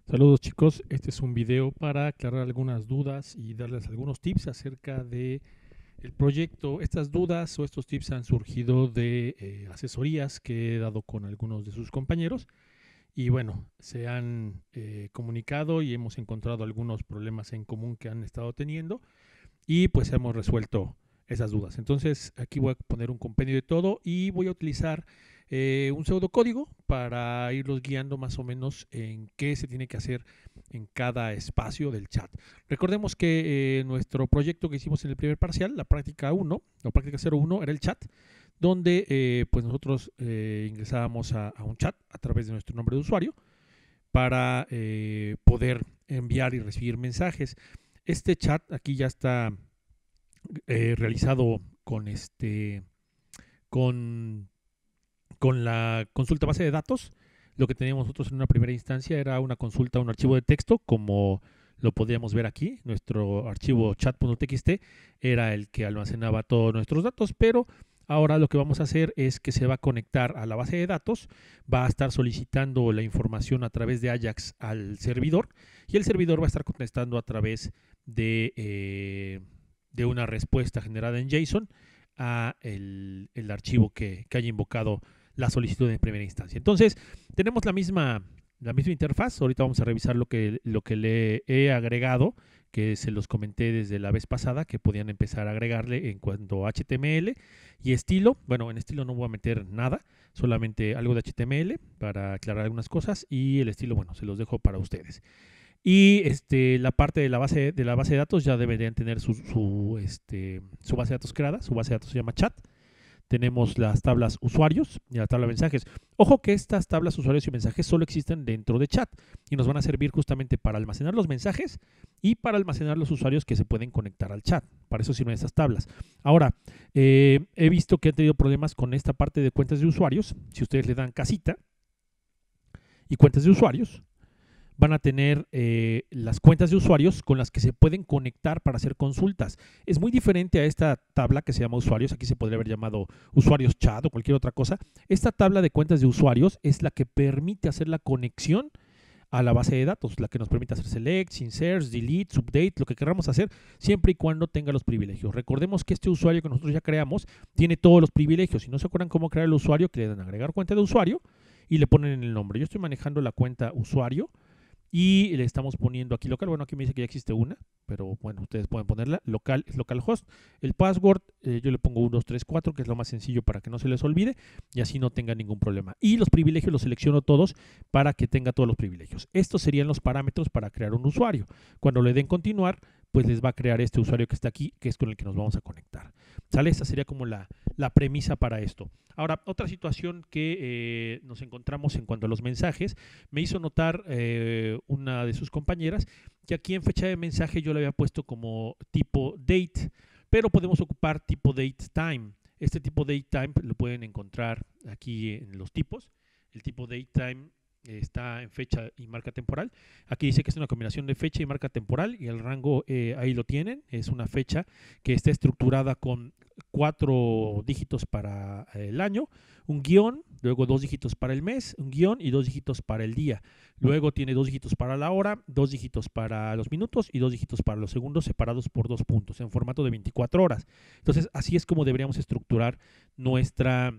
Saludos chicos, este es un video para aclarar algunas dudas y darles algunos tips acerca de el proyecto. Estas dudas o estos tips han surgido de asesorías que he dado con algunos de sus compañeros y bueno, se han comunicado y hemos encontrado algunos problemas en común que han estado teniendo y pues hemos resuelto esas dudas. Entonces aquí voy a poner un compendio de todo y voy a utilizar un pseudocódigo para irlos guiando más o menos en qué se tiene que hacer en cada espacio del chat. Recordemos que nuestro proyecto que hicimos en el primer parcial, la práctica 1 o práctica 01, era el chat, donde pues nosotros ingresábamos a un chat a través de nuestro nombre de usuario para poder enviar y recibir mensajes. Este chat aquí ya está realizado con, con la consulta base de datos. Lo que teníamos nosotros en una primera instancia era una consulta a un archivo de texto, como lo podríamos ver aquí. Nuestro archivo chat.txt era el que almacenaba todos nuestros datos, pero ahora lo que vamos a hacer es que se va a conectar a la base de datos, va a estar solicitando la información a través de Ajax al servidor y el servidor va a estar contestando a través de una respuesta generada en JSON a el archivo que haya invocado la solicitud en primera instancia. Entonces, tenemos la misma interfaz. Ahorita vamos a revisar lo que le he agregado, que se los comenté desde la vez pasada, que podían empezar a agregarle en cuanto a HTML y estilo. Bueno, en estilo no voy a meter nada, solamente algo de HTML para aclarar algunas cosas y el estilo, bueno, se los dejo para ustedes. Y la parte de la base de datos ya deberían tener su base de datos creada. Su base de datos se llama chat. Tenemos las tablas usuarios y la tabla de mensajes. Ojo que estas tablas usuarios y mensajes solo existen dentro de chat y nos van a servir justamente para almacenar los mensajes y para almacenar los usuarios que se pueden conectar al chat. Para eso sirven estas tablas. Ahora, he visto que han tenido problemas con esta parte de cuentas de usuarios. Si ustedes le dan casita y cuentas de usuarios, van a tener las cuentas de usuarios con las que se pueden conectar para hacer consultas. Es muy diferente a esta tabla que se llama usuarios. Aquí se podría haber llamado usuarios chat o cualquier otra cosa. Esta tabla de cuentas de usuarios es la que permite hacer la conexión a la base de datos, la que nos permite hacer selects, inserts, deletes, updates, lo que queramos hacer, siempre y cuando tenga los privilegios. Recordemos que este usuario que nosotros ya creamos tiene todos los privilegios. Si no se acuerdan cómo crear el usuario, que le dan a agregar cuenta de usuario y le ponen el nombre. Yo estoy manejando la cuenta usuario y le estamos poniendo aquí local. Bueno, aquí me dice que ya existe una, pero bueno, ustedes pueden ponerla. Local es localhost. El password, yo le pongo 1234, que es lo más sencillo para que no se les olvide y así no tenga ningún problema. Y los privilegios los selecciono todos para que tenga todos los privilegios. Estos serían los parámetros para crear un usuario. Cuando le den continuar, pues les va a crear este usuario que está aquí, que es con el que nos vamos a conectar. ¿Sale? Esta sería como la premisa para esto. Ahora, otra situación que nos encontramos en cuanto a los mensajes, me hizo notar una de sus compañeras que aquí en fecha de mensaje yo le había puesto como tipo date, pero podemos ocupar tipo date time. Este tipo date time lo pueden encontrar aquí en los tipos. El tipo date time está en fecha y marca temporal. Aquí dice que es una combinación de fecha y marca temporal y el rango ahí lo tienen. Es una fecha que está estructurada con 4 dígitos para el año, un guión, luego 2 dígitos para el mes, un guión y 2 dígitos para el día. Luego tiene 2 dígitos para la hora, 2 dígitos para los minutos y 2 dígitos para los segundos separados por 2 puntos en formato de 24 horas. Entonces así es como deberíamos estructurar nuestra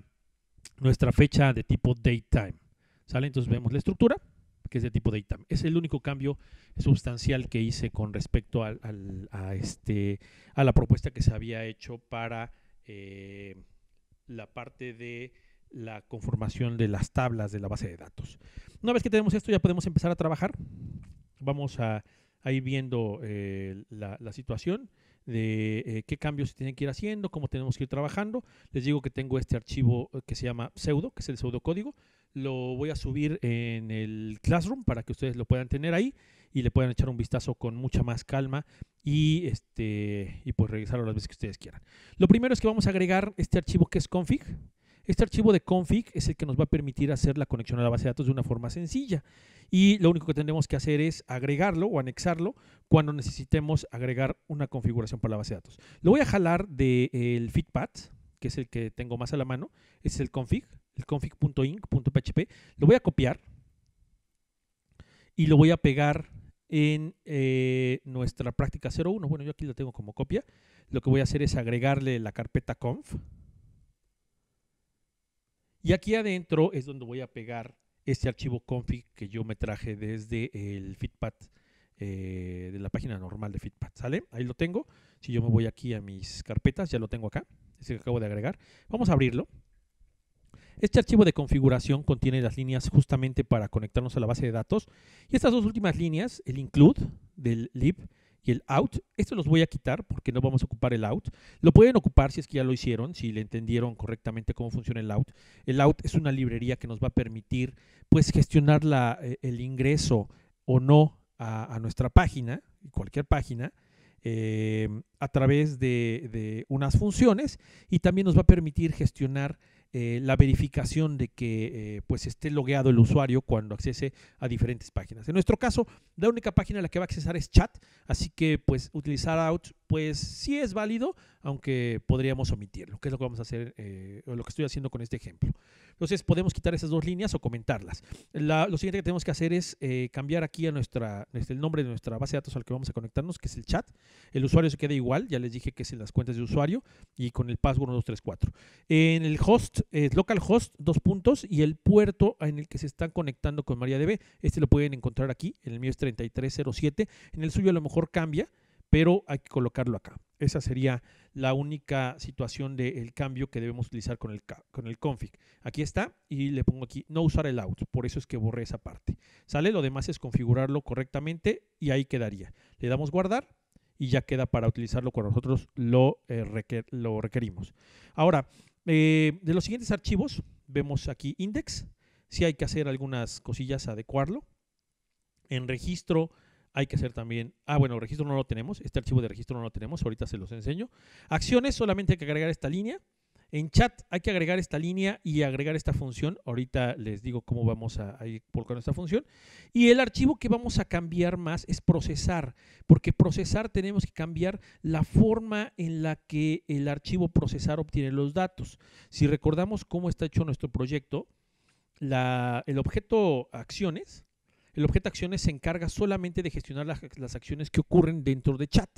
fecha de tipo datetime. ¿Sale? Entonces vemos la estructura, que es de tipo datetime. Es el único cambio sustancial que hice con respecto a la propuesta que se había hecho para la parte de la conformación de las tablas de la base de datos. Una vez que tenemos esto, ya podemos empezar a trabajar. Vamos a ir viendo la situación de qué cambios se tienen que ir haciendo, cómo tenemos que ir trabajando. Les digo que tengo este archivo que se llama pseudo, que es el pseudocódigo. Lo voy a subir en el Classroom para que ustedes lo puedan tener ahí y le puedan echar un vistazo con mucha más calma y pues revisarlo las veces que ustedes quieran. Lo primero es que vamos a agregar este archivo que es config. Este archivo de config es el que nos va a permitir hacer la conexión a la base de datos de una forma sencilla. Y lo único que tendremos que hacer es agregarlo o anexarlo cuando necesitemos agregar una configuración para la base de datos. Lo voy a jalar del feedpath, que es el que tengo más a la mano. Ese es el config.inc.php. Lo voy a copiar y lo voy a pegar en nuestra práctica 01. Bueno, yo aquí lo tengo como copia. Lo que voy a hacer es agregarle la carpeta conf. Y aquí adentro es donde voy a pegar este archivo config que yo me traje desde el Feedpad, de la página normal de Feedpad, ¿sale? Ahí lo tengo. Si yo me voy aquí a mis carpetas, ya lo tengo acá, es el que acabo de agregar. Vamos a abrirlo. Este archivo de configuración contiene las líneas justamente para conectarnos a la base de datos. Y estas dos últimas líneas, el include del lib y el out, estos los voy a quitar porque no vamos a ocupar el out. Lo pueden ocupar si es que ya lo hicieron, si le entendieron correctamente cómo funciona el out. El out es una librería que nos va a permitir pues gestionar el ingreso o no a nuestra página, cualquier página, a través de unas funciones, y también nos va a permitir gestionar la verificación de que pues esté logueado el usuario cuando accese a diferentes páginas. En nuestro caso, la única página a la que va a accesar es chat, así que pues utilizar out pues sí es válido, aunque podríamos omitirlo, que es lo que vamos a hacer, o lo que estoy haciendo con este ejemplo. Entonces podemos quitar esas dos líneas o comentarlas. Lo siguiente que tenemos que hacer es cambiar aquí a el nombre de nuestra base de datos al que vamos a conectarnos, que es el chat. El usuario se queda igual, ya les dije que es en las cuentas de usuario y con el password 1234. En el host, localhost, 2 puntos, y el puerto en el que se están conectando con MariaDB. Este lo pueden encontrar aquí, en el mío es 3307, en el suyo a lo mejor cambia, pero hay que colocarlo acá. Esa sería la única situación del cambio que debemos utilizar con el config. Aquí está, y le pongo aquí no usar el out, por eso es que borré esa parte. ¿Sale? Lo demás es configurarlo correctamente y ahí quedaría. Le damos guardar y ya queda para utilizarlo cuando nosotros lo requerimos. Ahora, de los siguientes archivos, vemos aquí index. Sí hay que hacer algunas cosillas, adecuarlo. En registro hay que hacer también, bueno, registro no lo tenemos, este archivo de registro no lo tenemos, ahorita se los enseño. Acciones, solamente hay que agregar esta línea. En chat hay que agregar esta línea y agregar esta función. Ahorita les digo cómo vamos a ir colocando esta función. Y el archivo que vamos a cambiar más es procesar, porque procesar tenemos que cambiar la forma en la que el archivo procesar obtiene los datos. Si recordamos cómo está hecho nuestro proyecto, el objeto acciones se encarga solamente de gestionar las acciones que ocurren dentro de chat.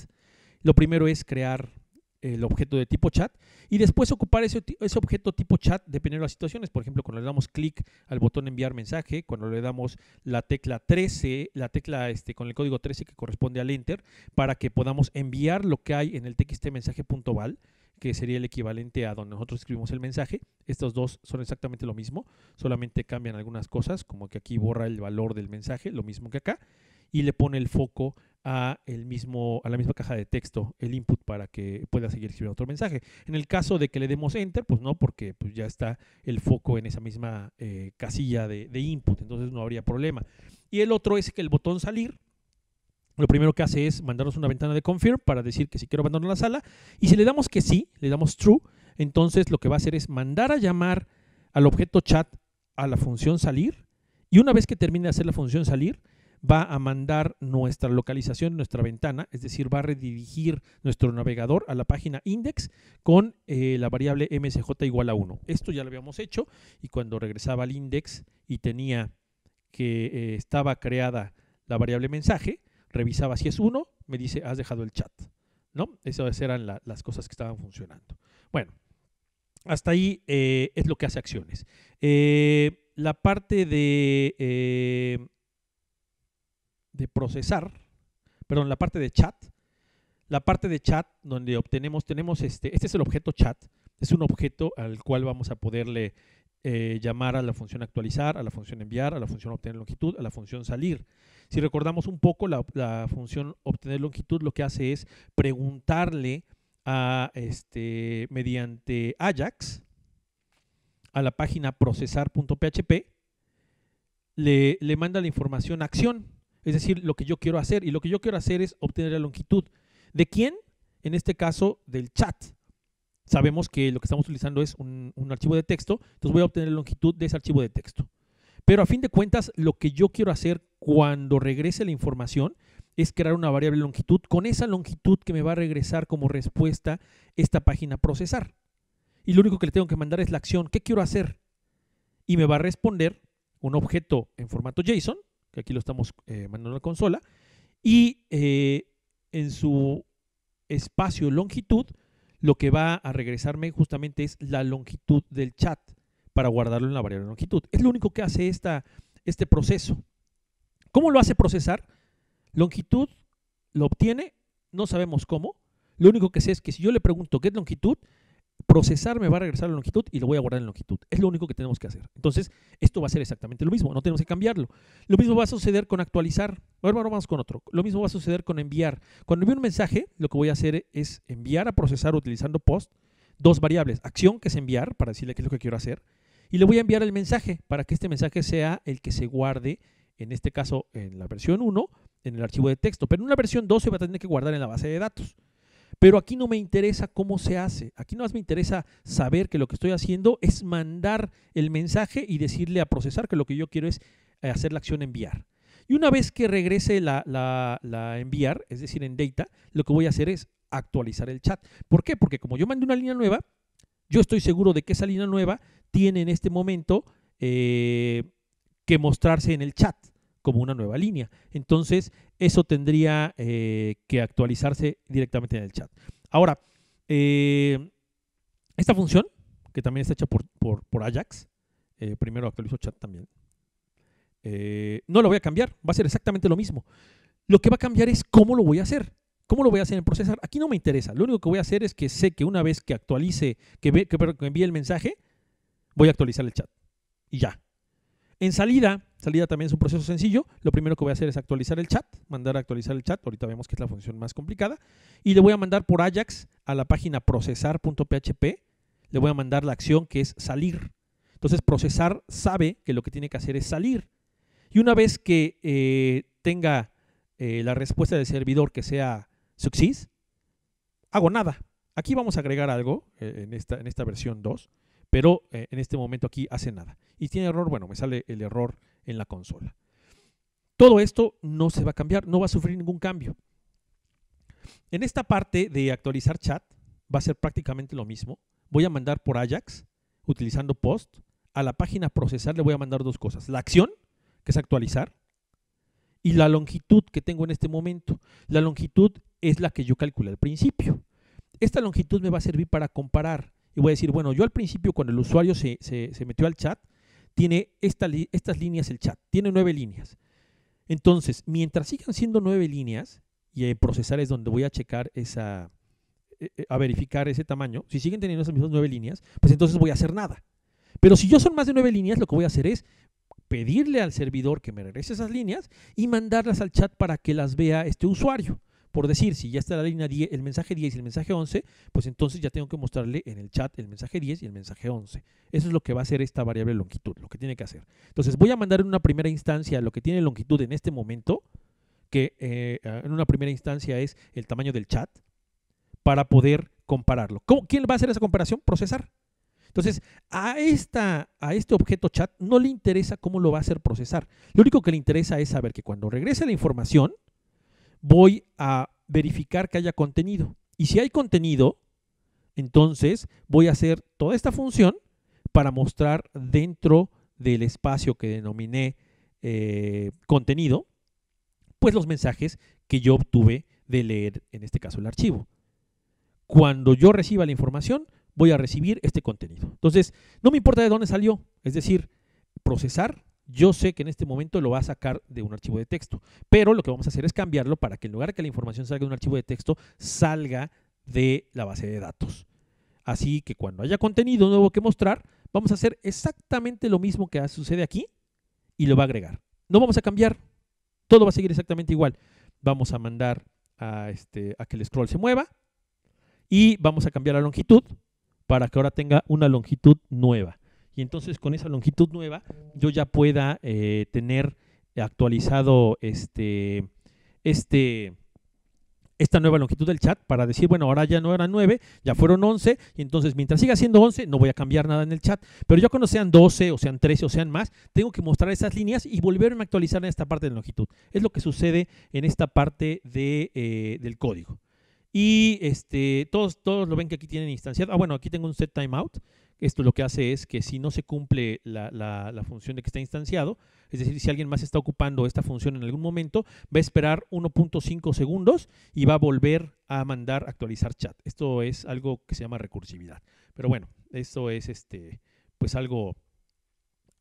Lo primero es crear el objeto de tipo chat y después ocupar ese objeto tipo chat dependiendo de las situaciones. Por ejemplo, cuando le damos clic al botón enviar mensaje, cuando le damos la tecla 13, la tecla con el código 13 que corresponde al enter, para que podamos enviar lo que hay en el txtmensaje.val, que sería el equivalente a donde nosotros escribimos el mensaje. Estos dos son exactamente lo mismo, solamente cambian algunas cosas, como que aquí borra el valor del mensaje, lo mismo que acá, y le pone el foco a la misma caja de texto, el input, para que pueda seguir escribiendo otro mensaje. En el caso de que le demos enter, pues no, porque pues ya está el foco en esa misma casilla de input, entonces no habría problema. Y el otro es que el botón salir, lo primero que hace es mandarnos una ventana de confirm para decir que si quiero abandonar la sala, y si le damos que sí, le damos true, entonces lo que va a hacer es mandar a llamar al objeto chat a la función salir, y una vez que termine de hacer la función salir, va a mandar nuestra localización, nuestra ventana, es decir, va a redirigir nuestro navegador a la página index con la variable msj igual a 1. Esto ya lo habíamos hecho, y cuando regresaba al index y tenía que estaba creada la variable mensaje, revisaba si es 1, me dice has dejado el chat, ¿no? Esas eran las cosas que estaban funcionando. Bueno, hasta ahí es lo que hace acciones. La parte de procesar, perdón, la parte de chat donde tenemos este es el objeto chat, es un objeto al cual vamos a poderle llamar a la función actualizar, a la función enviar, a la función obtener longitud, a la función salir. Si recordamos un poco, la función obtener longitud lo que hace es preguntarle mediante Ajax a la página procesar.php, le manda la información acción, es decir, lo que yo quiero hacer, y lo que yo quiero hacer es obtener la longitud. ¿De quién? En este caso, del chat. Sabemos que lo que estamos utilizando es un archivo de texto, entonces voy a obtener la longitud de ese archivo de texto. Pero a fin de cuentas, lo que yo quiero hacer cuando regrese la información es crear una variable longitud con esa longitud que me va a regresar como respuesta esta página procesar. Y lo único que le tengo que mandar es la acción. ¿Qué quiero hacer? Y me va a responder un objeto en formato JSON, que aquí lo estamos mandando a la consola, y en su espacio longitud, lo que va a regresarme justamente es la longitud del chat para guardarlo en la variable longitud. Es lo único que hace este proceso. ¿Cómo lo hace procesar? Longitud lo obtiene, no sabemos cómo. Lo único que sé es que si yo le pregunto qué es longitud, procesar me va a regresar la longitud y lo voy a guardar en longitud. Es lo único que tenemos que hacer. Entonces, esto va a ser exactamente lo mismo, no tenemos que cambiarlo. Lo mismo va a suceder con actualizar. Ahora vamos con otro. Lo mismo va a suceder con enviar. Cuando envío un mensaje, lo que voy a hacer es enviar a procesar utilizando post, dos variables. Acción, que es enviar, para decirle qué es lo que quiero hacer, y le voy a enviar el mensaje para que este mensaje sea el que se guarde, en este caso en la versión 1, en el archivo de texto. Pero en una versión 2 se va a tener que guardar en la base de datos. Pero aquí no me interesa cómo se hace. Aquí no más me interesa saber que lo que estoy haciendo es mandar el mensaje y decirle a procesar que lo que yo quiero es hacer la acción enviar. Y una vez que regrese la enviar, es decir, en data, lo que voy a hacer es actualizar el chat. ¿Por qué? Porque como yo mandé una línea nueva, yo estoy seguro de que esa línea nueva tiene en este momento que mostrarse en el chat como una nueva línea. Entonces, eso tendría que actualizarse directamente en el chat. Ahora, esta función, que también está hecha por Ajax, primero actualizo chat también, no lo voy a cambiar, va a ser exactamente lo mismo. Lo que va a cambiar es cómo lo voy a hacer. ¿Cómo lo voy a hacer en procesar? Aquí no me interesa. Lo único que voy a hacer es que sé que una vez que actualice, que envíe el mensaje, voy a actualizar el chat. Y ya. En salida también es un proceso sencillo. Lo primero que voy a hacer es actualizar el chat, mandar a actualizar el chat. Ahorita vemos que es la función más complicada. Y le voy a mandar por Ajax a la página procesar.php. Le voy a mandar la acción que es salir. Entonces, procesar sabe que lo que tiene que hacer es salir. Y una vez que tenga la respuesta del servidor que sea success, hago nada. Aquí vamos a agregar algo en esta versión 2. Pero en este momento aquí hace nada. Y tiene error, bueno, me sale el error en la consola. Todo esto no se va a cambiar, no va a sufrir ningún cambio. En esta parte de actualizar chat va a ser prácticamente lo mismo. Voy a mandar por Ajax, utilizando post, a la página procesar le voy a mandar dos cosas. La acción, que es actualizar, y la longitud que tengo en este momento. La longitud es la que yo calculé al principio. Esta longitud me va a servir para comparar. Y voy a decir, bueno, yo al principio cuando el usuario se metió al chat, tiene estas líneas el chat, tiene 9 líneas. Entonces, mientras sigan siendo 9 líneas, y procesar es donde voy a checar a verificar ese tamaño, si siguen teniendo esas mismas 9 líneas, pues entonces voy a hacer nada. Pero si yo son más de 9 líneas, lo que voy a hacer es pedirle al servidor que me regrese esas líneas y mandarlas al chat para que las vea este usuario. Por decir, si ya está la línea 10, el mensaje 10 y el mensaje 11, pues entonces ya tengo que mostrarle en el chat el mensaje 10 y el mensaje 11. Eso es lo que va a hacer esta variable longitud, lo que tiene que hacer. Entonces voy a mandar en una primera instancia lo que tiene longitud en este momento, que en una primera instancia es el tamaño del chat, para poder compararlo. ¿Quién va a hacer esa comparación? Procesar. Entonces, a este objeto chat no le interesa cómo lo va a hacer procesar. Lo único que le interesa es saber que cuando regrese la información, voy a verificar que haya contenido. Y si hay contenido, entonces voy a hacer toda esta función para mostrar dentro del espacio que denominé contenido, pues los mensajes que yo obtuve de leer, en este caso el archivo. Cuando yo reciba la información, voy a recibir este contenido. Entonces, no me importa de dónde salió, es decir, procesar. Yo sé que en este momento lo va a sacar de un archivo de texto, pero lo que vamos a hacer es cambiarlo para que en lugar de que la información salga de un archivo de texto, salga de la base de datos. Así que cuando haya contenido nuevo que mostrar, vamos a hacer exactamente lo mismo que sucede aquí y lo va a agregar. No vamos a cambiar, todo va a seguir exactamente igual. Vamos a mandar a que el scroll se mueva y vamos a cambiar la longitud para que ahora tenga una longitud nueva. Y entonces con esa longitud nueva yo ya pueda tener actualizado esta nueva longitud del chat para decir, bueno, ahora ya no eran 9, ya fueron 11, y entonces mientras siga siendo 11 no voy a cambiar nada en el chat. Pero ya cuando sean 12 o sean 13 o sean más, tengo que mostrar esas líneas y volverme a actualizar en esta parte de longitud. Es lo que sucede en esta parte del código. Y todos lo ven que aquí tienen instanciado. Bueno, aquí tengo un set timeout, Esto lo que hace es que si no se cumple la función de que está instanciado, es decir, si alguien más está ocupando esta función en algún momento, va a esperar 1.5 segundos y va a volver a mandar actualizar chat. Esto es algo que se llama recursividad. Pero bueno, esto es pues algo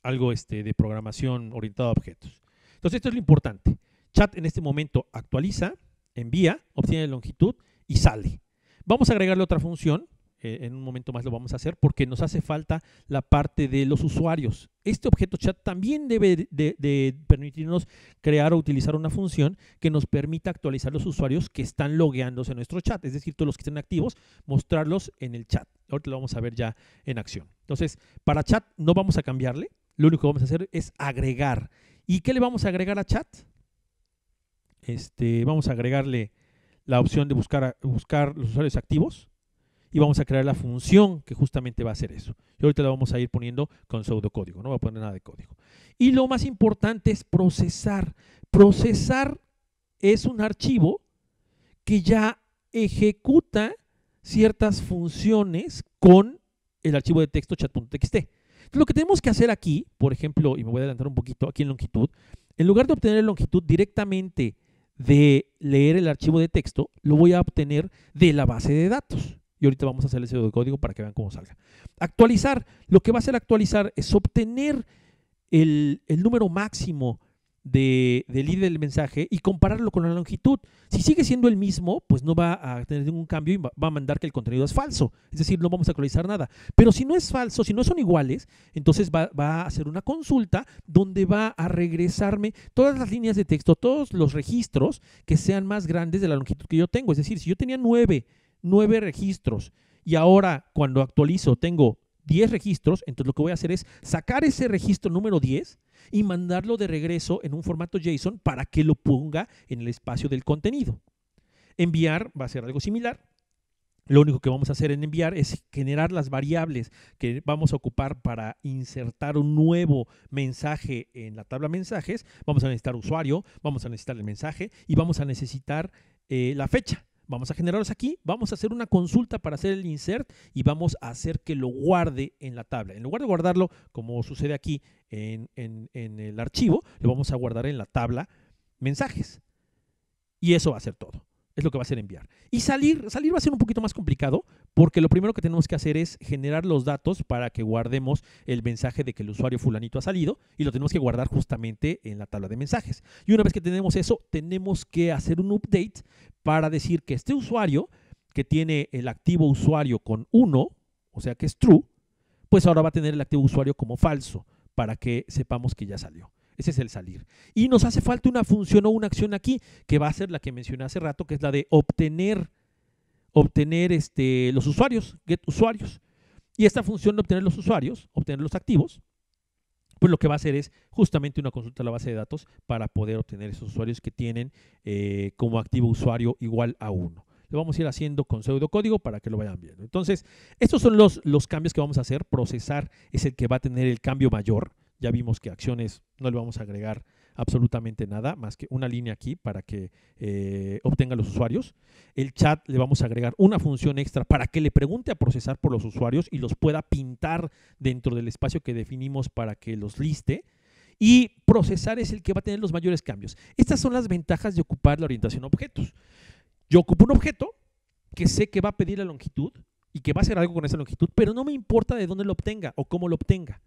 de programación orientada a objetos. Entonces, esto es lo importante. Chat en este momento actualiza, envía, obtiene longitud y sale. Vamos a agregarle otra función. En un momento más lo vamos a hacer porque nos hace falta la parte de los usuarios. Este objeto chat también debe de permitirnos crear o utilizar una función que nos permita actualizar los usuarios que están logueándose en nuestro chat. Es decir, todos los que estén activos, mostrarlos en el chat. Ahorita lo vamos a ver ya en acción. Entonces, para chat no vamos a cambiarle. Lo único que vamos a hacer es agregar. ¿Y qué le vamos a agregar a chat? Vamos a agregarle la opción de buscar los usuarios activos. Y vamos a crear la función que justamente va a hacer eso. Y ahorita la vamos a ir poniendo con pseudocódigo, no va a poner nada de código. Y lo más importante es procesar. Procesar es un archivo que ya ejecuta ciertas funciones con el archivo de texto chat.txt. Lo que tenemos que hacer aquí, por ejemplo, y me voy a adelantar un poquito aquí en longitud, en lugar de obtener longitud directamente de leer el archivo de texto, lo voy a obtener de la base de datos. Y ahorita vamos a hacer el pseudocódigo para que vean cómo salga. Actualizar. Lo que va a hacer actualizar es obtener el número máximo del ID del mensaje y compararlo con la longitud. Si sigue siendo el mismo, pues no va a tener ningún cambio y va a mandar que el contenido es falso. Es decir, no vamos a actualizar nada. Pero si no es falso, si no son iguales, entonces va a hacer una consulta donde va a regresarme todas las líneas de texto, todos los registros que sean más grandes de la longitud que yo tengo. Es decir, si yo tenía 9 registros y ahora cuando actualizo tengo 10 registros, entonces lo que voy a hacer es sacar ese registro número 10 y mandarlo de regreso en un formato JSON para que lo ponga en el espacio del contenido. Enviar va a ser algo similar. Lo único que vamos a hacer en enviar es generar las variables que vamos a ocupar para insertar un nuevo mensaje en la tabla mensajes. Vamos a necesitar usuario, vamos a necesitar el mensaje y vamos a necesitar la fecha. Vamos a generarlos aquí, vamos a hacer una consulta para hacer el insert y vamos a hacer que lo guarde en la tabla. En lugar de guardarlo, como sucede aquí en el archivo, lo vamos a guardar en la tabla mensajes. Y eso va a ser todo. Es lo que va a hacer enviar. Y salir va a ser un poquito más complicado porque lo primero que tenemos que hacer es generar los datos para que guardemos el mensaje de que el usuario fulanito ha salido y lo tenemos que guardar justamente en la tabla de mensajes. Y una vez que tenemos eso, tenemos que hacer un update para decir que este usuario que tiene el activo usuario con 1, o sea que es true, pues ahora va a tener el activo usuario como falso para que sepamos que ya salió. Ese es el salir. Y nos hace falta una función o una acción aquí, que va a ser la que mencioné hace rato, que es la de obtener los usuarios, get usuarios. Y esta función de obtener los usuarios, obtener los activos, pues lo que va a hacer es justamente una consulta a la base de datos para poder obtener esos usuarios que tienen como activo usuario igual a 1. Lo vamos a ir haciendo con pseudocódigo para que lo vayan viendo. Entonces, estos son los cambios que vamos a hacer. Procesar es el que va a tener el cambio mayor. Ya vimos que acciones no le vamos a agregar absolutamente nada, más que una línea aquí para que obtenga los usuarios. El chat le vamos a agregar una función extra para que le pregunte a procesar por los usuarios y los pueda pintar dentro del espacio que definimos para que los liste. Y procesar es el que va a tener los mayores cambios. Estas son las ventajas de ocupar la orientación a objetos. Yo ocupo un objeto que sé que va a pedir la longitud y que va a hacer algo con esa longitud, pero no me importa de dónde lo obtenga o cómo lo obtenga.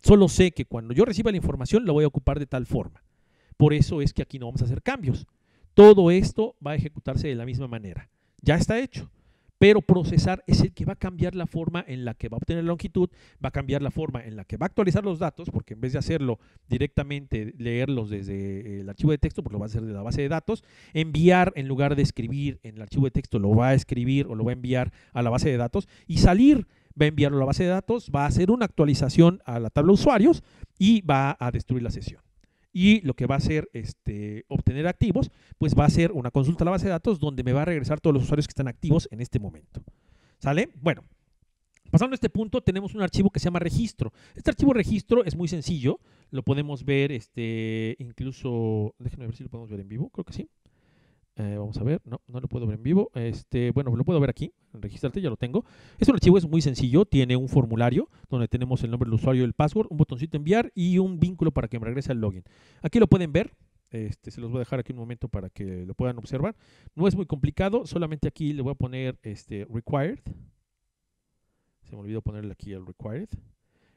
Solo sé que cuando yo reciba la información la voy a ocupar de tal forma. Por eso es que aquí no vamos a hacer cambios. Todo esto va a ejecutarse de la misma manera. Ya está hecho. Pero procesar es el que va a cambiar la forma en la que va a obtener la longitud, va a cambiar la forma en la que va a actualizar los datos, porque en vez de hacerlo directamente, leerlos desde el archivo de texto, pues lo va a hacer de la base de datos. Enviar, en lugar de escribir en el archivo de texto, lo va a escribir o lo va a enviar a la base de datos. Y salir, va a enviarlo a la base de datos, va a hacer una actualización a la tabla de usuarios y va a destruir la sesión. Y lo que va a hacer obtener activos, pues va a ser una consulta a la base de datos donde me va a regresar todos los usuarios que están activos en este momento. ¿Sale? Bueno, pasando a este punto tenemos un archivo que se llama registro. Este archivo registro es muy sencillo, lo podemos ver incluso, déjenme ver si lo podemos ver en vivo, creo que sí. Vamos a ver, no lo puedo ver en vivo. Bueno, lo puedo ver aquí, registrarte, ya lo tengo. Este archivo es muy sencillo, tiene un formulario donde tenemos el nombre del usuario y el password, un botoncito enviar y un vínculo para que me regrese al login. Aquí lo pueden ver, se los voy a dejar aquí un momento para que lo puedan observar. No es muy complicado, solamente aquí le voy a poner required. Se me olvidó ponerle aquí el required.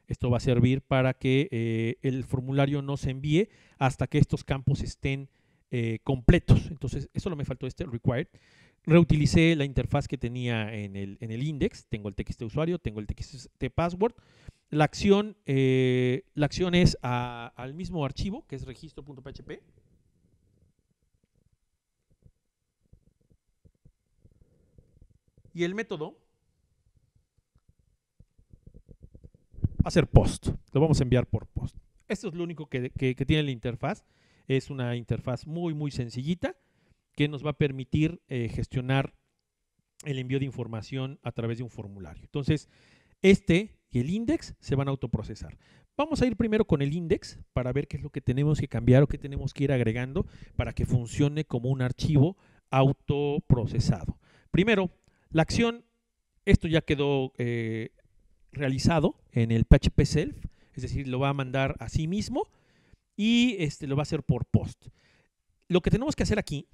Esto va a servir para que el formulario no se envíe hasta que estos campos estén completos. Entonces, solo me faltó required. Reutilicé la interfaz que tenía en el index. Tengo el txt usuario, tengo el txt password. La acción es al mismo archivo, que es registro.php. Y el método va a ser post. Lo vamos a enviar por post. Esto es lo único que tiene la interfaz. Es una interfaz muy sencillita que nos va a permitir gestionar el envío de información a través de un formulario. Entonces, y el index se van a autoprocesar. Vamos a ir primero con el index para ver qué es lo que tenemos que cambiar o qué tenemos que ir agregando para que funcione como un archivo autoprocesado. Primero, la acción, esto ya quedó realizado en el PHP self, es decir, lo va a mandar a sí mismo y lo va a hacer por post. Lo que tenemos que hacer aquí,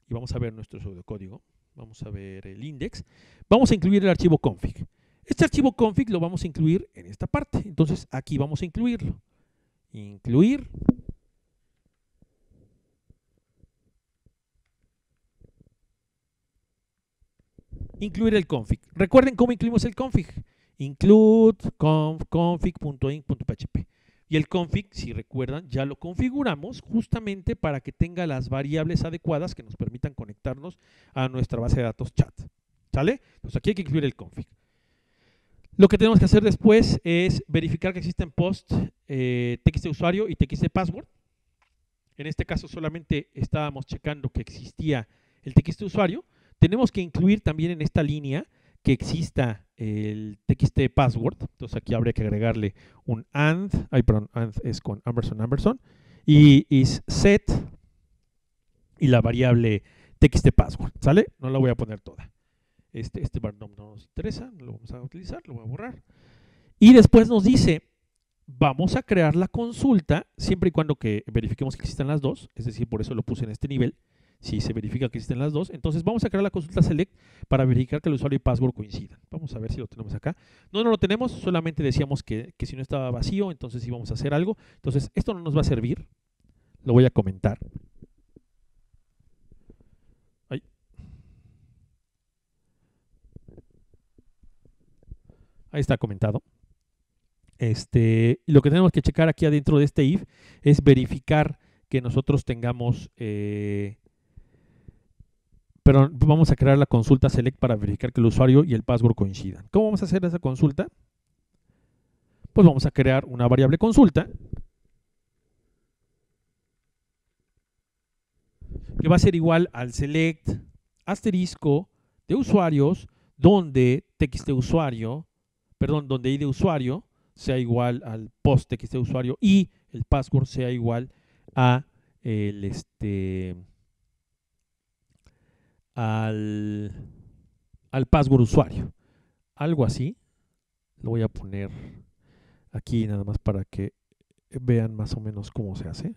y vamos a ver nuestro pseudocódigo, vamos a ver el index, vamos a incluir el archivo config. Este archivo config lo vamos a incluir en esta parte, entonces aquí vamos a incluirlo. Incluir. Incluir el config. Recuerden cómo incluimos el config. Include config.inc.php. Y el config, si recuerdan, ya lo configuramos justamente para que tenga las variables adecuadas que nos permitan conectarnos a nuestra base de datos chat. ¿Sale? Entonces aquí hay que incluir el config. Lo que tenemos que hacer después es verificar que existen post, txt usuario y txt password. En este caso solamente estábamos checando que existía el txt usuario. Tenemos que incluir también en esta línea que exista el txt password. Entonces aquí habría que agregarle un and es con ampersand, y is set y la variable txt password, ¿sale? No la voy a poner toda. Este barnom no nos interesa, no lo vamos a utilizar, lo voy a borrar. Y después nos dice, vamos a crear la consulta siempre y cuando que verifiquemos que existan las dos, es decir, por eso lo puse en este nivel. Si se verifica que existen las dos, entonces vamos a crear la consulta select para verificar que el usuario y password coincidan. Vamos a ver si lo tenemos acá. No lo tenemos, solamente decíamos que si no estaba vacío, entonces íbamos a hacer algo. Entonces esto no nos va a servir, lo voy a comentar. Ahí está comentado. Lo que tenemos que checar aquí adentro de este if es verificar que nosotros tengamos... pero vamos a crear la consulta select para verificar que el usuario y el password coincidan. ¿Cómo vamos a hacer esa consulta? Pues vamos a crear una variable consulta que va a ser igual al select asterisco de usuarios donde txt usuario, donde id usuario sea igual al post txt usuario y el password sea igual a al password usuario. Algo así. Lo voy a poner aquí nada más para que vean más o menos cómo se hace.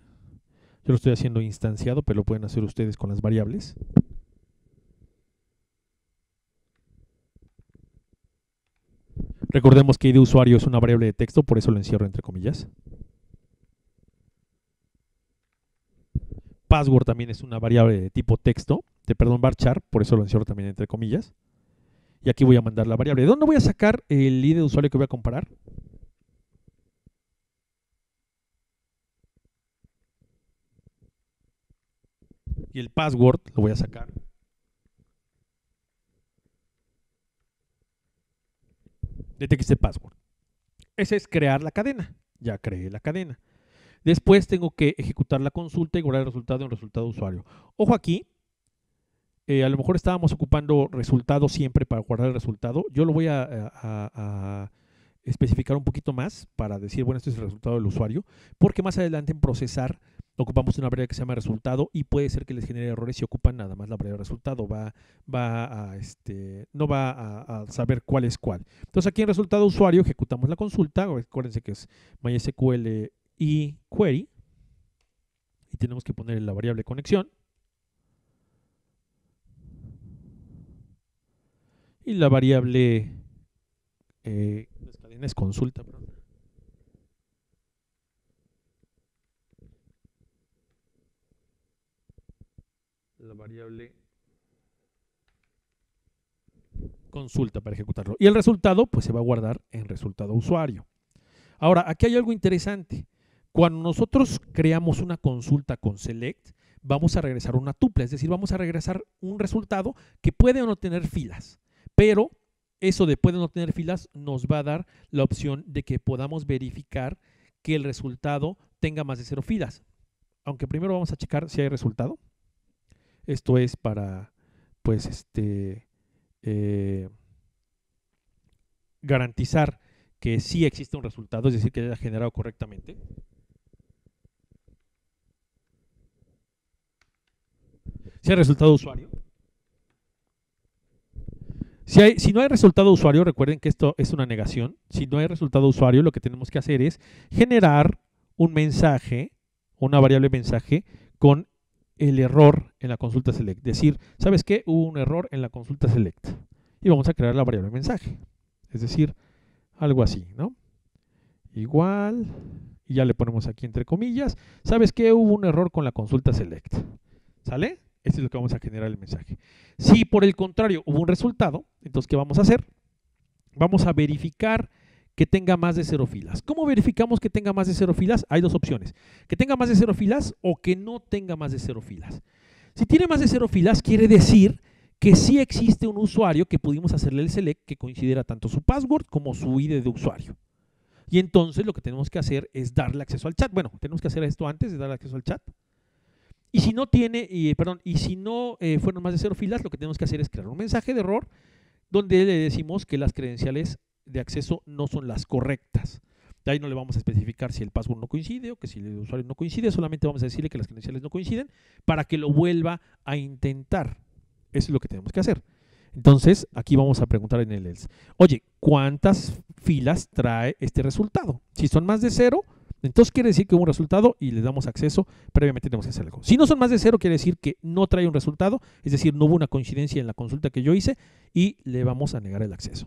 Yo lo estoy haciendo instanciado, pero lo pueden hacer ustedes con las variables. Recordemos que id usuario es una variable de texto, por eso lo encierro entre comillas. Password también es una variable de tipo texto, varchar, por eso lo encierro también entre comillas. Y aquí voy a mandar la variable. ¿De dónde voy a sacar el id de usuario que voy a comparar? Y el password lo voy a sacar de txt password. Ese es crear la cadena. Ya creé la cadena. Después tengo que ejecutar la consulta y guardar el resultado en resultado usuario. Ojo aquí, a lo mejor estábamos ocupando resultado siempre para guardar el resultado. Yo lo voy a especificar un poquito más para decir, bueno, este es el resultado del usuario, porque más adelante en procesar ocupamos una variable que se llama resultado y puede ser que les genere errores si ocupan nada más la variable resultado. No va a saber cuál es cuál. Entonces aquí en resultado usuario ejecutamos la consulta. Acuérdense que es MySQL y query. Y tenemos que poner la variable conexión. Y la variable las cadenas consulta, perdón. La variable consulta para ejecutarlo. Y el resultado pues se va a guardar en resultado usuario. Ahora, aquí hay algo interesante. Cuando nosotros creamos una consulta con select, vamos a regresar una tupla, es decir, vamos a regresar un resultado que puede o no tener filas, pero eso de puede o no tener filas nos va a dar la opción de que podamos verificar que el resultado tenga más de 0 filas. Aunque primero vamos a checar si hay resultado. Esto es para, pues, garantizar que sí existe un resultado, es decir, que haya generado correctamente. Si hay resultado de usuario. Si no hay resultado de usuario, recuerden que esto es una negación. Si no hay resultado de usuario, lo que tenemos que hacer es generar un mensaje, una variable mensaje, con el error en la consulta select. Decir, ¿sabes qué? Hubo un error en la consulta select. Y vamos a crear la variable mensaje. Es decir, algo así, ¿no? Igual, y ya le ponemos aquí entre comillas, ¿sabes qué? Hubo un error con la consulta select. ¿Sale? Este es lo que vamos a generar el mensaje. Si por el contrario hubo un resultado, entonces ¿qué vamos a hacer? Vamos a verificar que tenga más de 0 filas. ¿Cómo verificamos que tenga más de 0 filas? Hay dos opciones. Que tenga más de 0 filas o que no tenga más de 0 filas. Si tiene más de 0 filas, quiere decir que sí existe un usuario que pudimos hacerle el select que considera tanto su password como su ID de usuario. Y entonces lo que tenemos que hacer es darle acceso al chat. Bueno, tenemos que hacer esto antes de darle acceso al chat. Y si no tiene, y si no fueron más de 0 filas, lo que tenemos que hacer es crear un mensaje de error donde le decimos que las credenciales de acceso no son las correctas. De ahí no le vamos a especificar si el password no coincide o que si el usuario no coincide, solamente vamos a decirle que las credenciales no coinciden para que lo vuelva a intentar. Eso es lo que tenemos que hacer. Entonces, aquí vamos a preguntar en el else. Oye, ¿cuántas filas trae este resultado? Si son más de 0, entonces quiere decir que hubo un resultado y le damos acceso, previamente tenemos que hacer algo. Si no son más de 0, quiere decir que no trae un resultado, es decir, no hubo una coincidencia en la consulta que yo hice y le vamos a negar el acceso.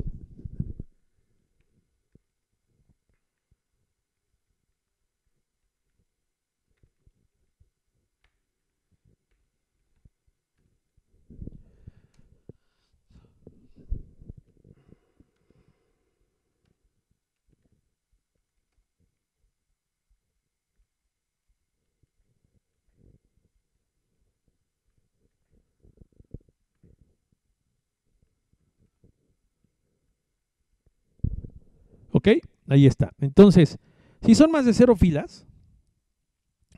¿Ok? Ahí está. Entonces, si son más de 0 filas,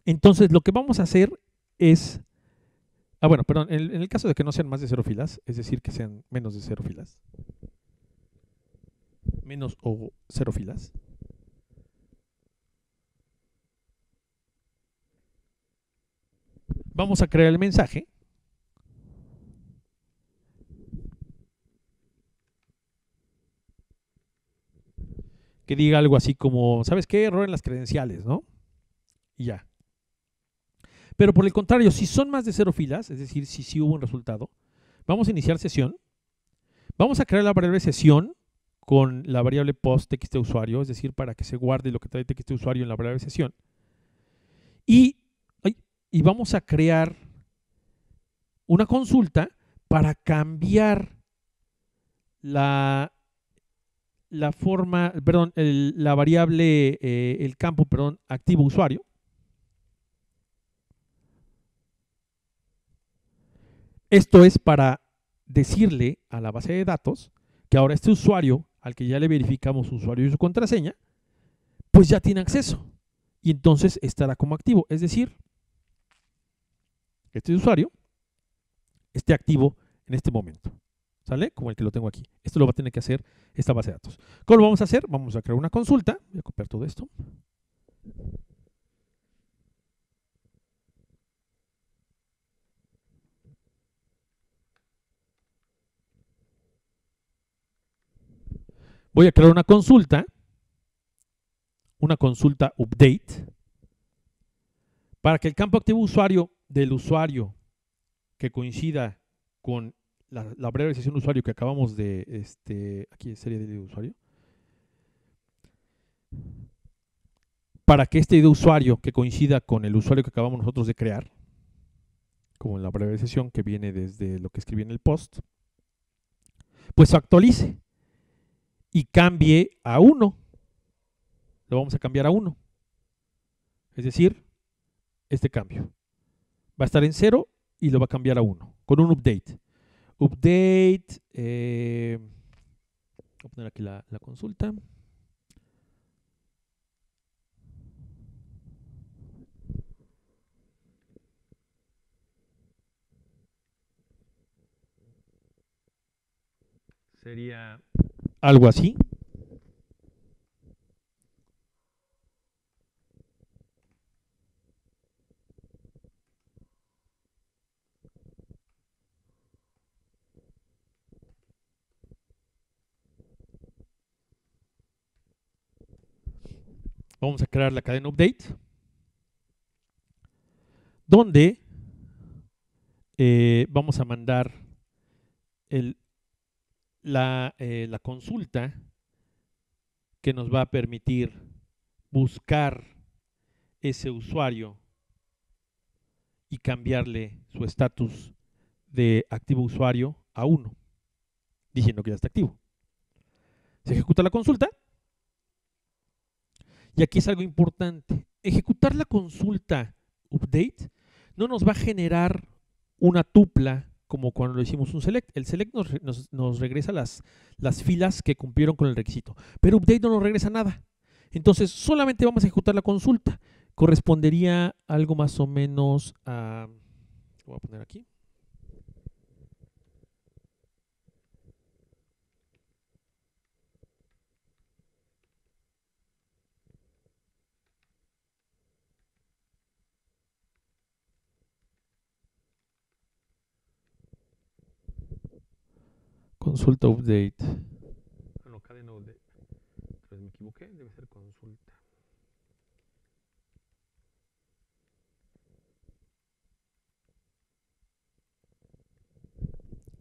entonces lo que vamos a hacer es... bueno, perdón, en el caso de que no sean más de 0 filas, es decir, que sean menos de 0 filas, menos o 0 filas, vamos a crear el mensaje que diga algo así como, ¿sabes qué? Error en las credenciales, ¿no? Y ya. Pero por el contrario, si son más de 0 filas, es decir, si sí hubo un resultado, vamos a iniciar sesión. Vamos a crear la variable sesión con la variable post txtusuario, es decir, para que se guarde lo que trae txtusuario en la variable sesión. Y vamos a crear una consulta para cambiar la forma, perdón, la variable, el campo, perdón, activo usuario. Esto es para decirle a la base de datos que ahora este usuario, al que ya le verificamos su usuario y su contraseña, pues ya tiene acceso. Y entonces estará como activo. Es decir, que este usuario esté activo en este momento. ¿Sale? Como el que lo tengo aquí. Esto lo va a tener que hacer esta base de datos. ¿Cómo lo vamos a hacer? Vamos a crear una consulta. Voy a copiar todo esto. voy a crear una consulta update, para que el campo activo usuario del usuario que coincida con la breve sesión de usuario que acabamos de, aquí serie de usuario, para que este ID de usuario que coincida con el usuario que acabamos nosotros de crear, como en la breve sesión que viene desde lo que escribí en el post, pues actualice y cambie a 1. Lo vamos a cambiar a 1. Es decir, este cambio va a estar en 0 y lo va a cambiar a 1 con un update. Update, voy a poner aquí la consulta. Sería algo así. Vamos a crear la cadena update, donde vamos a mandar la consulta que nos va a permitir buscar ese usuario y cambiarle su estatus de activo usuario a 1, diciendo que ya está activo. Se ejecuta la consulta. Y aquí es algo importante. Ejecutar la consulta update no nos va a generar una tupla como cuando lo hicimos un select. El select nos regresa las filas que cumplieron con el requisito, pero update no nos regresa nada. Entonces solamente vamos a ejecutar la consulta. Correspondería algo más o menos a... Voy a poner aquí. Consulta update. No, cadena update. Entonces me equivoqué, debe ser consulta.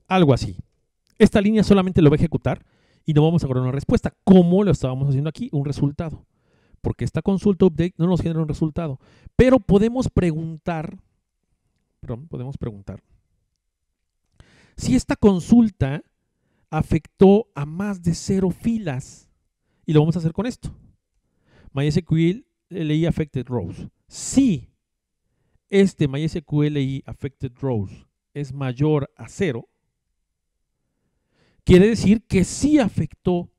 Algo así. Esta línea solamente lo va a ejecutar y no vamos a lograr una respuesta, como lo estábamos haciendo aquí, un resultado. Porque esta consulta update no nos genera un resultado. Pero podemos preguntar si esta consulta afectó a más de 0 filas. Y lo vamos a hacer con esto. MySQL LI Affected Rows. Si este MySQL LI Affected Rows es mayor a 0, quiere decir que sí afectó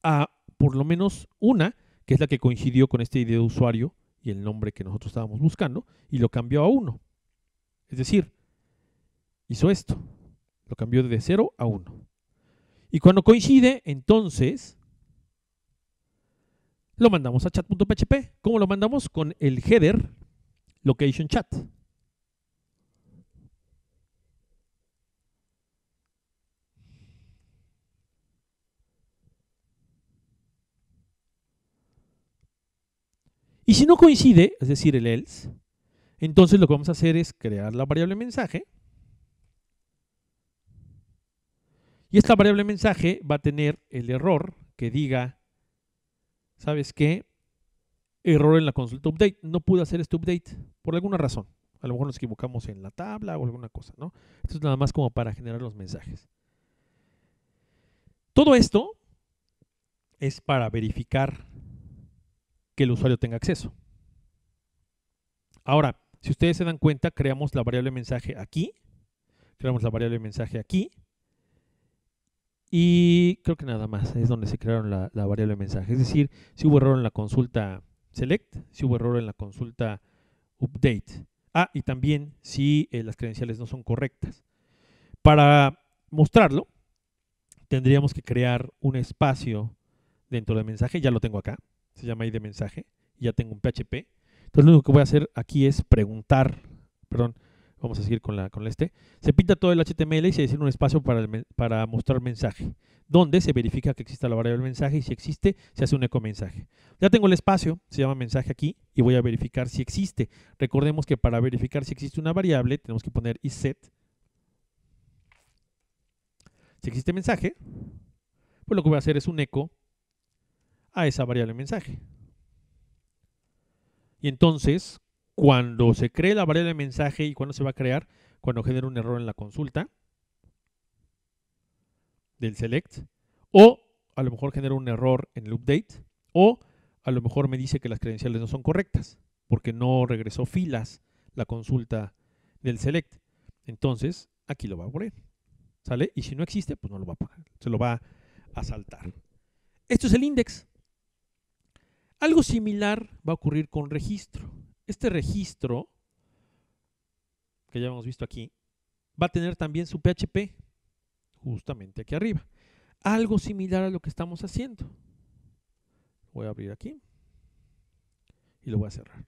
a por lo menos una, que es la que coincidió con este ID de usuario y el nombre que nosotros estábamos buscando, y lo cambió a 1. Es decir, hizo esto. Lo cambió de 0 a 1. Y cuando coincide, entonces lo mandamos a chat.php. ¿Cómo lo mandamos? Con el header location chat. Y si no coincide, es decir, el else, entonces lo que vamos a hacer es crear la variable mensaje. Y esta variable mensaje va a tener el error que diga, ¿sabes qué? Error en la consulta update. No pude hacer este update por alguna razón. A lo mejor nos equivocamos en la tabla o alguna cosa, ¿no? Esto es nada más como para generar los mensajes. Todo esto es para verificar que el usuario tenga acceso. Ahora, si ustedes se dan cuenta, creamos la variable mensaje aquí, creamos la variable mensaje aquí, y creo que nada más es donde se crearon la variable mensaje. Es decir, si hubo error en la consulta select, si hubo error en la consulta update. Ah, y también si las credenciales no son correctas. Para mostrarlo, tendríamos que crear un espacio dentro del mensaje. Ya lo tengo acá, se llama ID mensaje, ya tengo un PHP. Entonces lo único que voy a hacer aquí es preguntar, Vamos a seguir con la Se pinta todo el HTML y se decide un espacio para mostrar mensaje, donde se verifica que exista la variable mensaje y si existe, se hace un eco mensaje. Ya tengo el espacio, se llama mensaje aquí, y voy a verificar si existe. Recordemos que para verificar si existe una variable, tenemos que poner isSet. Si existe mensaje, pues lo que voy a hacer es un eco a esa variable mensaje. Y entonces, cuando se cree la variable mensaje y cuando se va a crear, cuando genera un error en la consulta del select, o a lo mejor genera un error en el update, o a lo mejor me dice que las credenciales no son correctas, porque no regresó filas la consulta del select. Entonces, aquí lo va a poner, ¿sale? Y si no existe, pues no lo va a poner, se lo va a saltar. Esto es el index. Algo similar va a ocurrir con registro. Este registro, que ya hemos visto aquí, va a tener también su PHP, justamente aquí arriba. Algo similar a lo que estamos haciendo. Voy a abrir aquí y lo voy a cerrar.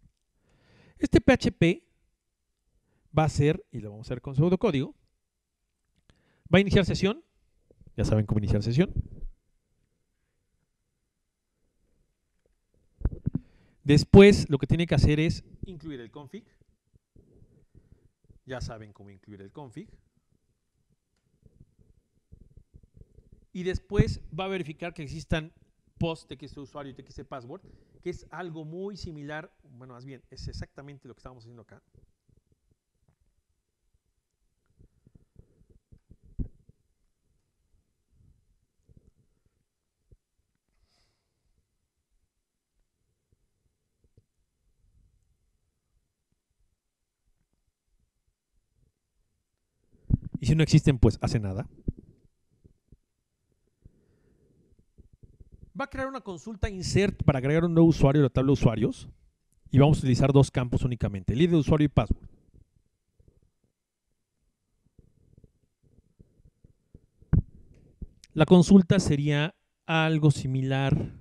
Este PHP va a ser, y lo vamos a hacer con pseudocódigo, va a iniciar sesión. Ya saben cómo iniciar sesión. Después lo que tiene que hacer es incluir el config. Ya saben cómo incluir el config. Y después va a verificar que existan post txt usuario y txt password, que es algo muy similar, bueno, más bien, es exactamente lo que estábamos haciendo acá. Y si no existen, pues hace nada. Va a crear una consulta insert para agregar un nuevo usuario a la tabla de usuarios. Y vamos a utilizar dos campos únicamente, el ID de usuario y password. La consulta sería algo similar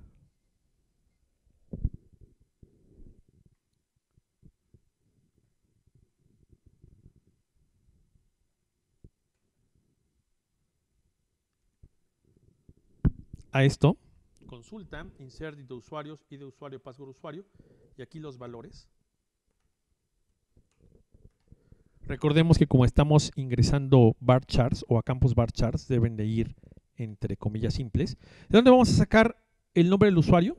a esto. Consulta, insert de usuarios, ID de usuario, password usuario, y aquí los valores. Recordemos que como estamos ingresando varchars o a campos varchars, deben de ir entre comillas simples. ¿De dónde vamos a sacar el nombre del usuario?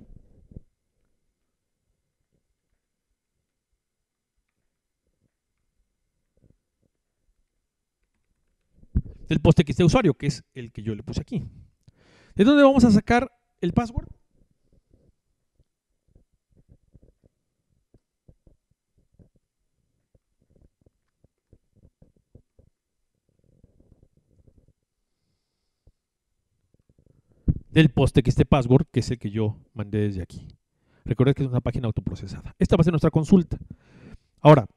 Del post txt usuario, que es el que yo le puse aquí. ¿De dónde vamos a sacar el password? Del post txt password, que es el que yo mandé desde aquí. Recuerden que es una página autoprocesada. Esta va a ser nuestra consulta. Ahora,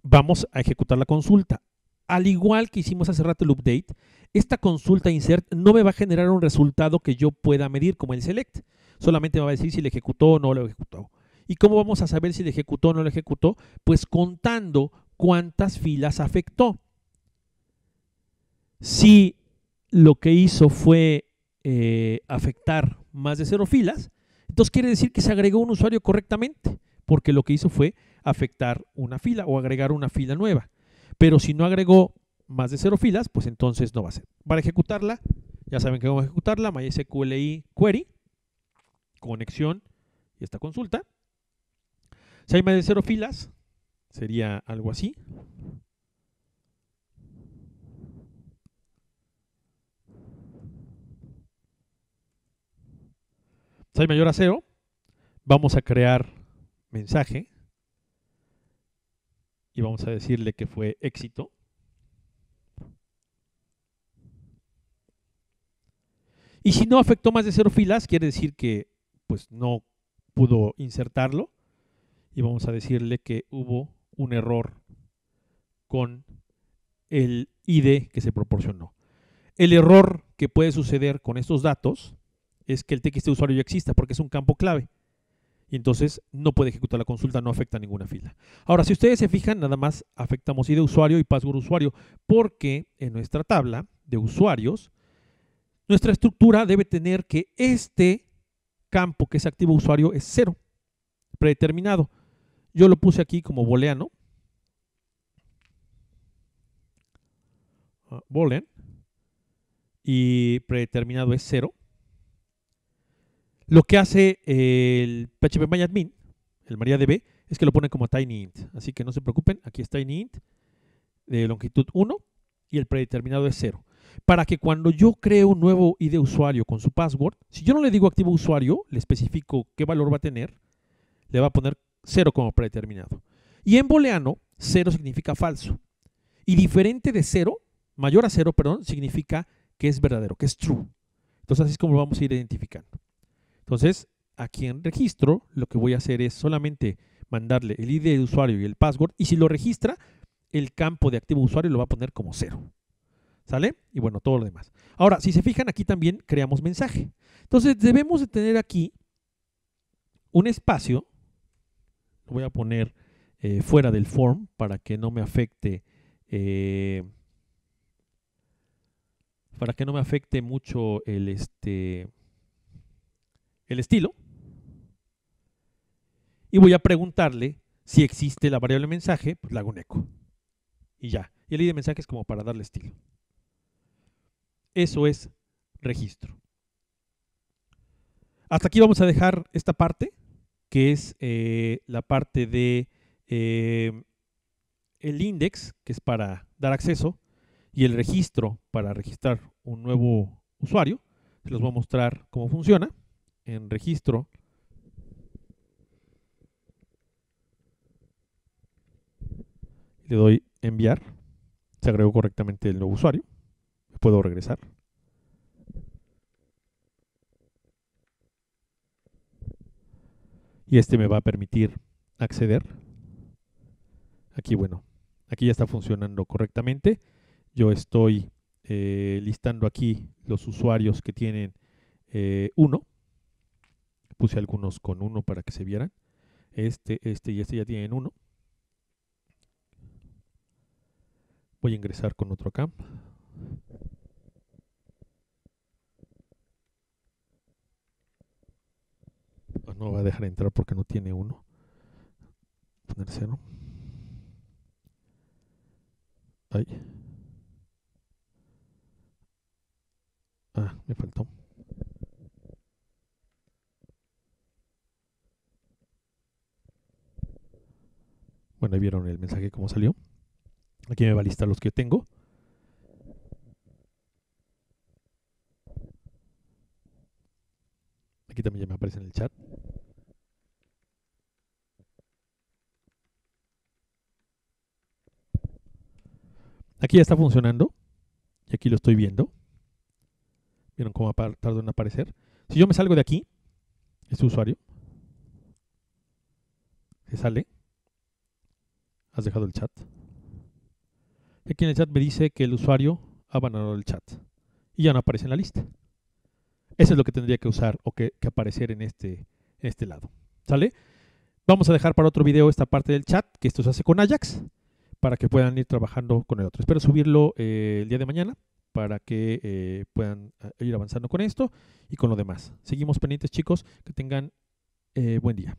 vamos a ejecutar la consulta. Al igual que hicimos hace rato el update, esta consulta insert no me va a generar un resultado que yo pueda medir como el select. Solamente me va a decir si le ejecutó o no lo ejecutó. ¿Y cómo vamos a saber si le ejecutó o no lo ejecutó? Pues contando cuántas filas afectó. Si lo que hizo fue afectar más de 0 filas, entonces quiere decir que se agregó un usuario correctamente, porque lo que hizo fue afectar una fila o agregar una fila nueva. Pero si no agregó más de 0 filas, pues entonces no va a ser. Para ejecutarla, ya saben que vamos a ejecutarla, MySQLi query, conexión y esta consulta. Si hay más de 0 filas, sería algo así. Si hay mayor a 0, vamos a crear mensaje y vamos a decirle que fue éxito. Y si no afectó más de 0 filas, quiere decir que pues no pudo insertarlo. Y vamos a decirle que hubo un error con el ID que se proporcionó. El error que puede suceder con estos datos es que el txt usuario ya exista porque es un campo clave. y entonces no puede ejecutar la consulta, no afecta a ninguna fila. Ahora, si ustedes se fijan, nada más afectamos ID usuario y password usuario, porque en nuestra tabla de usuarios, nuestra estructura debe tener que este campo que es activo usuario es 0, predeterminado. Yo lo puse aquí como booleano. Boolean. Y predeterminado es 0. Lo que hace el phpMyAdmin, el MariaDB, es que lo pone como tinyInt. Así que no se preocupen, aquí es tinyInt de longitud 1 y el predeterminado es 0. Para que cuando yo creo un nuevo ID usuario con su password, si yo no le digo activo usuario, le especifico qué valor va a tener, le va a poner 0 como predeterminado. Y en booleano, 0 significa falso. Y diferente de 0, mayor a 0, perdón, significa que es verdadero, que es true. Entonces así es como lo vamos a ir identificando. Entonces, aquí en registro, lo que voy a hacer es solamente mandarle el ID de usuario y el password, y si lo registra, el campo de activo usuario lo va a poner como 0. ¿Sale? Y bueno, todo lo demás. Ahora, si se fijan, aquí también creamos mensaje. Entonces, debemos de tener aquí un espacio. Lo voy a poner fuera del form para que no me afecte mucho el estilo. Y voy a preguntarle si existe la variable mensaje, pues le hago un eco. Y ya. Y el ID de mensaje es como para darle estilo. Eso es registro. Hasta aquí vamos a dejar esta parte, que es la parte de el index, que es para dar acceso, y el registro para registrar un nuevo usuario. Se los voy a mostrar cómo funciona. En registro, le doy enviar, se agregó correctamente el nuevo usuario, puedo regresar. Y este me va a permitir acceder. Aquí, bueno, aquí ya está funcionando correctamente. Yo estoy listando aquí los usuarios que tienen 1. Puse algunos con 1 para que se vieran. Este y este ya tienen 1. Voy a ingresar con otro acá. No va a dejar entrar porque no tiene 1. Poner 0. Ahí. Ah, me faltó. Bueno, ahí vieron el mensaje cómo salió. Aquí me va a listar los que yo tengo. Aquí también ya me aparece en el chat. Aquí ya está funcionando. Y aquí lo estoy viendo. ¿Vieron cómo tardó en aparecer? Si yo me salgo de aquí, este usuario, se sale. Has dejado el chat. Y aquí en el chat me dice que el usuario ha abandonado el chat. Y ya no aparece en la lista. Eso es lo que tendría que usar o que aparecer en este lado. ¿Sale? Vamos a dejar para otro video esta parte del chat, que esto se hace con Ajax, para que puedan ir trabajando con el otro. Espero subirlo el día de mañana para que puedan ir avanzando con esto y con lo demás. Seguimos pendientes, chicos. Que tengan buen día.